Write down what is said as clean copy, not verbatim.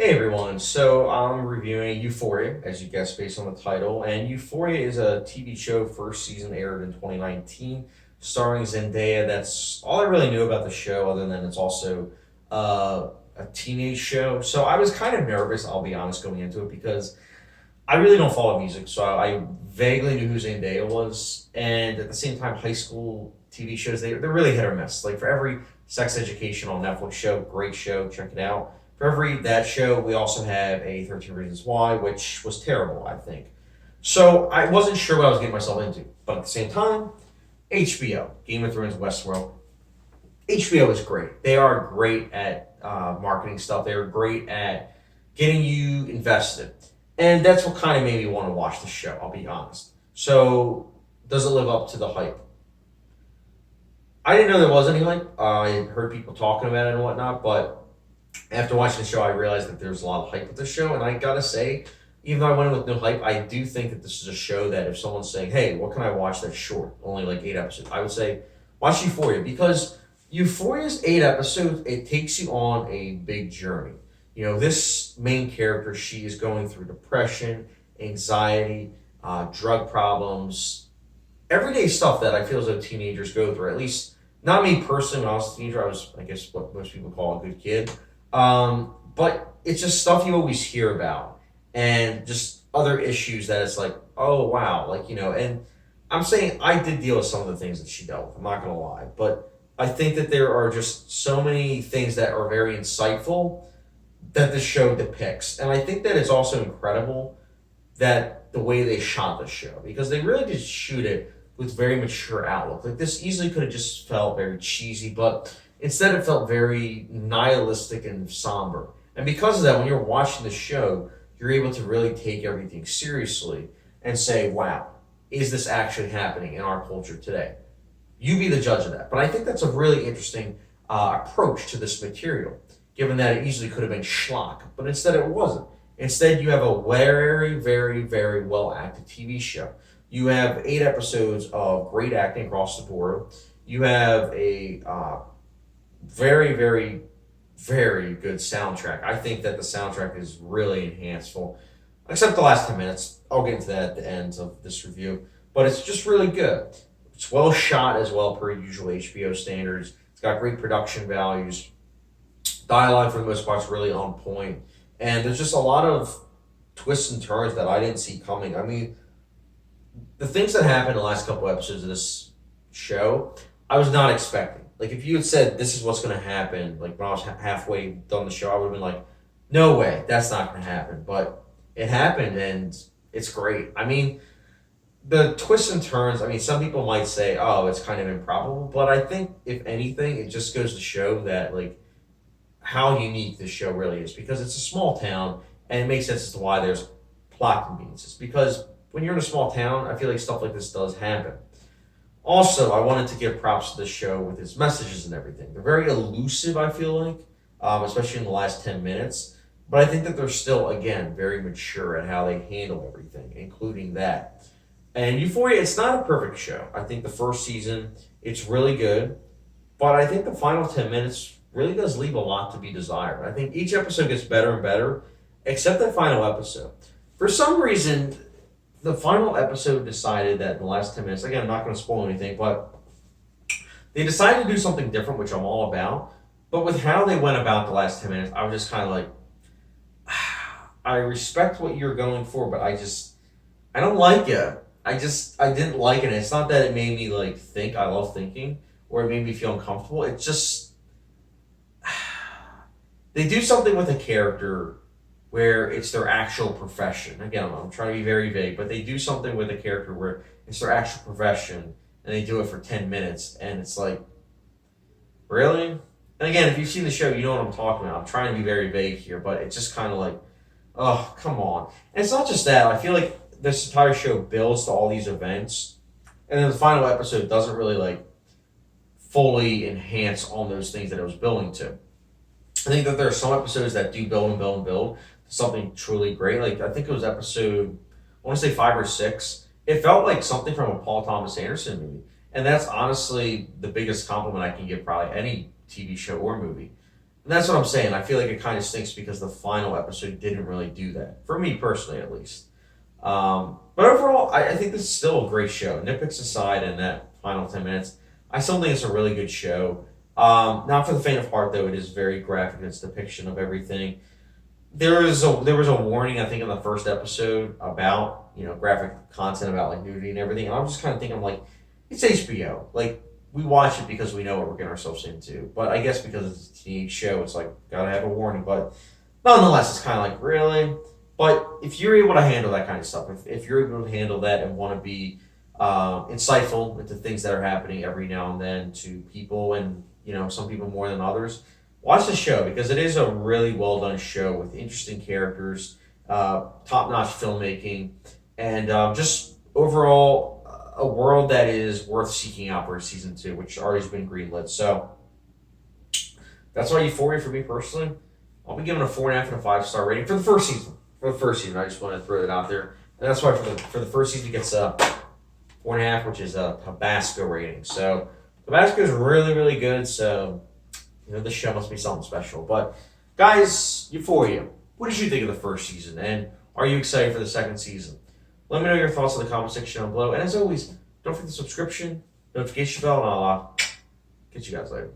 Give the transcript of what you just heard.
Hey everyone, so I'm reviewing Euphoria, as you guessed based on the title. And Euphoria is a TV show, first season aired in 2019, starring Zendaya. That's all I really knew about the show, other than it's also a teenage show. So I was kind of nervous, I'll be honest, going into it because I really don't follow music. So I vaguely knew who Zendaya was. And at the same time, high school TV shows, they're really hit or miss. Like for every sex education on Netflix show, great show, check it out. For every that show, we also have a 13 Reasons Why, which was terrible, I think. So I wasn't sure what I was getting myself into. But at the same time, HBO, Game of Thrones, Westworld. HBO is great. They are great at marketing stuff. They are great at getting you invested. And that's what kind of made me want to watch the show, I'll be honest. So, does it live up to the hype? I didn't know there was any hype. I heard people talking about it and whatnot, but after watching the show, I realized that there's a lot of hype with the show, and I gotta say, even though I went in with no hype, I do think that this is a show that if someone's saying, "Hey, what can I watch that's short, only like 8 episodes?" I would say watch Euphoria because Euphoria's 8 episodes. It takes you on a big journey. This main character, she is going through depression, anxiety, drug problems, everyday stuff that I feel as though teenagers go through. At least, not me personally. When I was a teenager, I was, I guess, what most people call a good kid. But it's just stuff you always hear about, and just other issues that it's like, oh wow, And I'm saying I did deal with some of the things that she dealt with. I'm not gonna lie, but I think that there are just so many things that are very insightful that the show depicts, and I think that it's also incredible that the way they shot the show because they really did shoot it with very mature outlook. Like this easily could have just felt very cheesy, but instead it felt very nihilistic and somber. And because of that, when you're watching the show, you're able to really take everything seriously and say, "Wow, is this actually happening in our culture today?" You be the judge of that. But I think that's a really interesting approach to this material, given that it easily could have been schlock, but instead it wasn't. Instead, you have a very, very, very well acted TV show. You have 8 episodes of great acting across the board. You have a very, very, very good soundtrack. I think that the soundtrack is really enhanceful, except the last 10 minutes. I'll get into that at the end of this review, but it's just really good. It's well shot as well, per usual HBO standards. It's got great production values. Dialogue, for the most part, is really on point. And there's just a lot of twists and turns that I didn't see coming. I mean, the things that happened in the last couple episodes of this show, I was not expecting. Like, if you had said this is what's going to happen, like when I was halfway done the show, I would have been like, no way, that's not going to happen. But it happened, and it's great. I mean, the twists and turns, I mean, some people might say, oh, it's kind of improbable. But I think, if anything, it just goes to show that, like, how unique this show really is because it's a small town and it makes sense as to why there's plot conveniences. Because when you're in a small town, I feel like stuff like this does happen. Also, I wanted to give props to the show with its messages and everything. They're very elusive, I feel like, especially in the last 10 minutes. But I think that they're still, again, very mature at how they handle everything, including that. And Euphoria, it's not a perfect show. I think the first season, it's really good. But I think the final 10 minutes really does leave a lot to be desired. I think each episode gets better and better, except that final episode. For some reason, the final episode decided that in the last 10 minutes, again, I'm not going to spoil anything, but they decided to do something different, which I'm all about. But with how they went about the last 10 minutes, I was just kind of like, I respect what you're going for, but I don't like it. I didn't like it. It's not that it made me like think, I love thinking, or it made me feel uncomfortable. It's just, they do something with a character where it's their actual profession. Again, I'm trying to be very vague, but they do something with a character where it's their actual profession, and they do it for 10 minutes, and it's like, really? And again, if you've seen the show, you know what I'm talking about. I'm trying to be very vague here, but it's just kind of like, oh, come on. And it's not just that. I feel like this entire show builds to all these events, and then the final episode doesn't really like fully enhance on those things that it was building to. I think that there are some episodes that do build and build and build to something truly great. Like, I think it was episode, I want to say 5 or 6. It felt like something from a Paul Thomas Anderson movie. And that's honestly the biggest compliment I can give probably any TV show or movie. And that's what I'm saying. I feel like it kind of stinks because the final episode didn't really do that. For me personally, at least. But overall, I think this is still a great show. Nitpicks aside in that final 10 minutes, I still think it's a really good show. Not for the faint of heart, though. It is very graphic in its depiction of everything. There was a warning, I think, in the first episode about graphic content about like nudity and everything. And I was just kind of thinking, I'm like, it's HBO. Like we watch it because we know what we're getting ourselves into. But I guess because it's a teenage show, it's like gotta have a warning. But nonetheless, it's kind of like really. But if you're able to handle that kind of stuff, if you're able to handle that and want to be insightful into things that are happening every now and then to people, and some people more than others, watch the show because it is a really well done show with interesting characters, top notch filmmaking, and just overall a world that is worth seeking out for season two, which already has been greenlit. So that's why Euphoria for me personally. I'll be giving a 4.5 and a 5-star rating for the first season. For the first season, I just want to throw that out there, and that's why for the first season it gets a 4.5, which is a Tabasco rating. So Tabasco is really really good. So this show must be something special. But guys, Euphoria, what did you think of the first season, and are you excited for the second season? Let me know your thoughts in the comment section down below. And as always, don't forget the subscription, notification bell, and I'll catch you guys later.